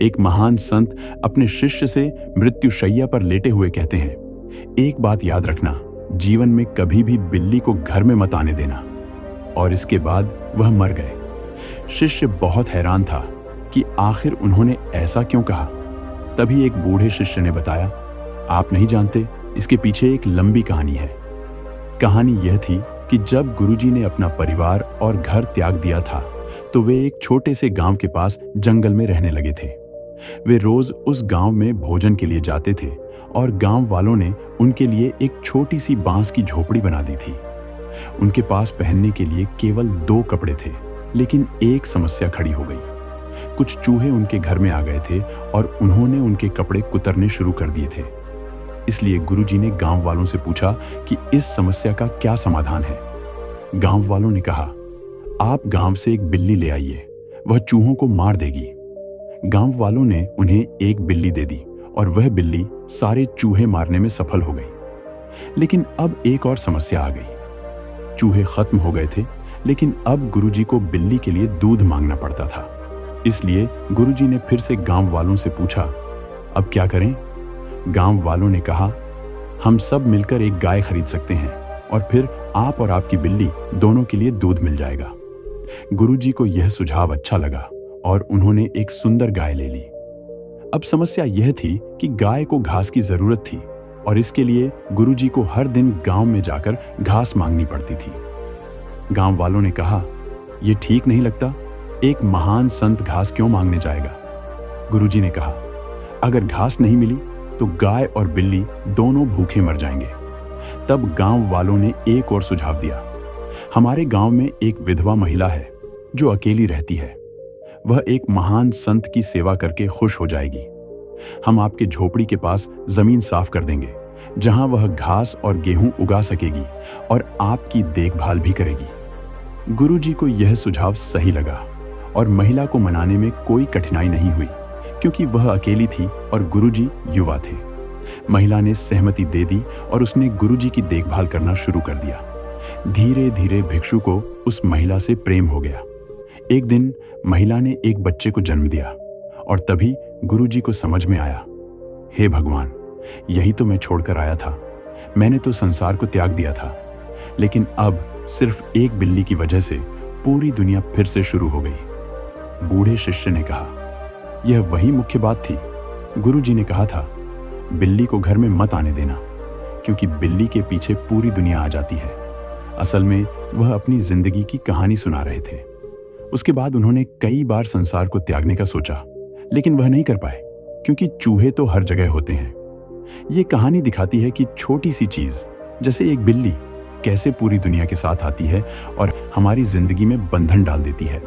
एक महान संत अपने शिष्य से मृत्युशैया पर लेटे हुए कहते हैं, एक बात याद रखना, जीवन में कभी भी बिल्ली को घर में मत आने देना। और इसके बाद वह मर गए। शिष्य बहुत हैरान था कि आखिर उन्होंने ऐसा क्यों कहा। तभी एक बूढ़े शिष्य ने बताया, आप नहीं जानते, इसके पीछे एक लंबी कहानी है। कहानी यह थी कि जब गुरुजी ने अपना परिवार और घर त्याग दिया था तो वे एक छोटे से गांव के पास जंगल में रहने लगे थे। वे रोज उस गांव में भोजन के लिए जाते थे और गांव वालों ने उनके लिए एक छोटी सी बांस की झोपड़ी बना दी थी। उनके पास पहनने के लिए केवल 2 कपड़े थे, लेकिन एक समस्या खड़ी हो गई। कुछ चूहे उनके घर में आ गए थे और उन्होंने उनके कपड़े कुतरने शुरू कर दिए थे। इसलिए गुरुजी ने गांव वालों से पूछा कि इस समस्या का क्या समाधान है। गांव वालों ने कहा, आप गांव से एक बिल्ली ले आइए, वह चूहों को मार देगी। गांव वालों ने उन्हें एक बिल्ली दे दी और वह बिल्ली सारे चूहे मारने में सफल हो गई। लेकिन अब एक और समस्या आ गई। चूहे खत्म हो गए थे, लेकिन अब गुरुजी को बिल्ली के लिए दूध मांगना पड़ता था। इसलिए गुरुजी ने फिर से गांव वालों से पूछा, अब क्या करें? गांव वालों ने कहा, हम सब मिलकर एक गाय खरीद सकते हैं और फिर आप और आपकी बिल्ली दोनों के लिए दूध मिल जाएगा। गुरुजी को यह सुझाव अच्छा लगा और उन्होंने एक सुंदर गाय ले ली। अब समस्या यह थी कि गाय को घास की जरूरत थी और इसके लिए गुरुजी को हर दिन गांव में जाकर घास मांगनी पड़ती थी। गांव वालों ने कहा, यह ठीक नहीं लगता, एक महान संत घास क्यों मांगने जाएगा? गुरुजी ने कहा, अगर घास नहीं मिली तो गाय और बिल्ली दोनों भूखे मर जाएंगे। तब गांव वालों ने एक और सुझाव दिया, हमारे गांव में एक विधवा महिला है जो अकेली रहती है। वह एक महान संत की सेवा करके खुश हो जाएगी। हम आपके झोपड़ी के पास जमीन साफ कर देंगे जहां वह घास और गेहूं उगा सकेगी और आपकी देखभाल भी करेगी। गुरुजी को यह सुझाव सही लगा और महिला को मनाने में कोई कठिनाई नहीं हुई, क्योंकि वह अकेली थी और गुरुजी युवा थे। महिला ने सहमति दे दी और उसने गुरुजी की देखभाल करना शुरू कर दिया। धीरे धीरे भिक्षु को उस महिला से प्रेम हो गया। एक दिन महिला ने एक बच्चे को जन्म दिया और तभी गुरुजी को समझ में आया, हे भगवान, यही तो मैं छोड़कर आया था। मैंने तो संसार को त्याग दिया था, लेकिन अब सिर्फ एक बिल्ली की वजह से पूरी दुनिया फिर से शुरू हो गई। बूढ़े शिष्य ने कहा, यह वही मुख्य बात थी। गुरुजी ने कहा था, बिल्ली को घर में मत आने देना, क्योंकि बिल्ली के पीछे पूरी दुनिया आ जाती है। असल में वह अपनी जिंदगी की कहानी सुना रहे थे। उसके बाद उन्होंने कई बार संसार को त्यागने का सोचा, लेकिन वह नहीं कर पाए, क्योंकि चूहे तो हर जगह होते हैं। ये कहानी दिखाती है कि छोटी सी चीज जैसे एक बिल्ली कैसे पूरी दुनिया के साथ आती है और हमारी जिंदगी में बंधन डाल देती है।